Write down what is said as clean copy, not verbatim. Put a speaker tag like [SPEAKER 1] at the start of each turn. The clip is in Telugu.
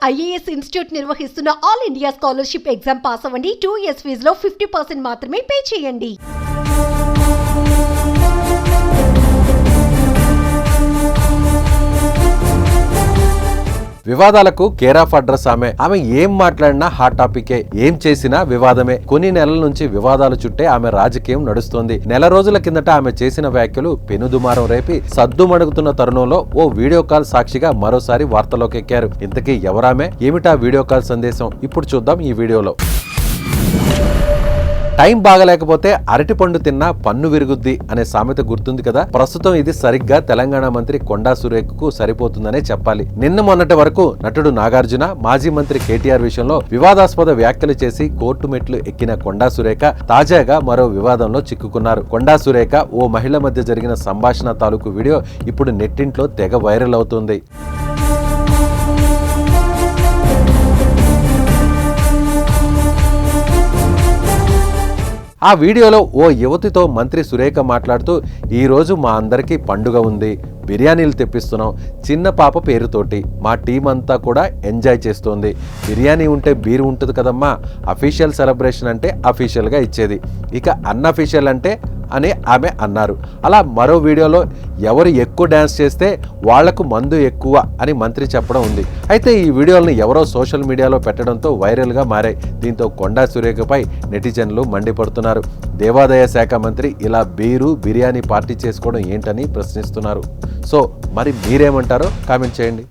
[SPEAKER 1] ఐఏఎస్ ఇన్స్టిట్యూట్ నిర్వహిస్తున్న all India scholarship exam pass అవ్వండి. 2 years ఫీజులో 50% మాత్రమే పే చేయండి.
[SPEAKER 2] వివాదాలకు కేర్ ఆఫ్ అడ్రస్ ఆమె ఏం మాట్లాడినా హాట్ టాపికే, ఏం చేసినా వివాదమే. కొన్ని నెలల నుంచి వివాదాల చుట్టే ఆమె రాజకీయం నడుస్తోంది. నెల రోజుల కిందట ఆమె చేసిన వ్యాఖ్యలు పెనుదుమారం రేపి సద్దుమణుగుతున్న తరుణంలో ఓ వీడియో కాల్ సాక్షిగా మరోసారి వార్తలోకి ఎక్కారు. ఇంతకీ ఎవరామె, ఏమిటా వీడియో కాల్ సందేశం, ఇప్పుడు చూద్దాం ఈ వీడియోలో. టైం బాగలేకపోతే అరటిపండు తిన్నా పన్ను విరుగుద్ది అనే సామెత గుర్తుంది కదా. ప్రస్తుతం ఇది సరిగ్గా తెలంగాణ మంత్రి కొండా సురేఖకు సరిపోతుందనే చెప్పాలి. నిన్న మొన్నటి వరకు నటుడు నాగార్జున, మాజీ మంత్రి కేటీఆర్ విషయంలో వివాదాస్పద వ్యాఖ్యలు చేసి కోర్టు మెట్లు ఎక్కిన కొండా సురేఖ తాజాగా మరో వివాదంలో చిక్కుకున్నారు. కొండా సురేఖ ఓ మహిళ మధ్య జరిగిన సంభాషణ తాలూకు వీడియో ఇప్పుడు నెట్టింట్లో తెగ వైరల్ అవుతుంది. ఆ వీడియోలో ఓ యువతితో మంత్రి సురేఖ మాట్లాడుతూ, ఈరోజు మా అందరికీ పండుగ ఉంది, బిర్యానీలు తెప్పిస్తున్నాం, చిన్న పాప పేరుతోటి మా టీం అంతా కూడా ఎంజాయ్ చేస్తోంది. బిర్యానీ ఉంటే బీరు ఉంటుంది కదమ్మా, అఫీషియల్ సెలబ్రేషన్ అంటే అఫీషియల్గా ఇచ్చేది, ఇక అన్అఫీషియల్ అంటే అని ఆమె అన్నారు. అలా మరో వీడియోలో ఎవరు ఎక్కువ డ్యాన్స్ చేస్తే వాళ్లకు మందు ఎక్కువ అని మంత్రి చెప్పడం ఉంది. అయితే ఈ వీడియోలను ఎవరో సోషల్ మీడియాలో పెట్టడంతో వైరల్గా మారాయి. దీంతో కొండా సురేఖపై నెటిజన్లు మండిపడుతున్నారు. దేవాదాయ శాఖ మంత్రి ఇలా బీరు బిర్యానీ పార్టీ చేసుకోవడం ఏంటని ప్రశ్నిస్తున్నారు. సో మరి మీరేమంటారో కామెంట్ చేయండి.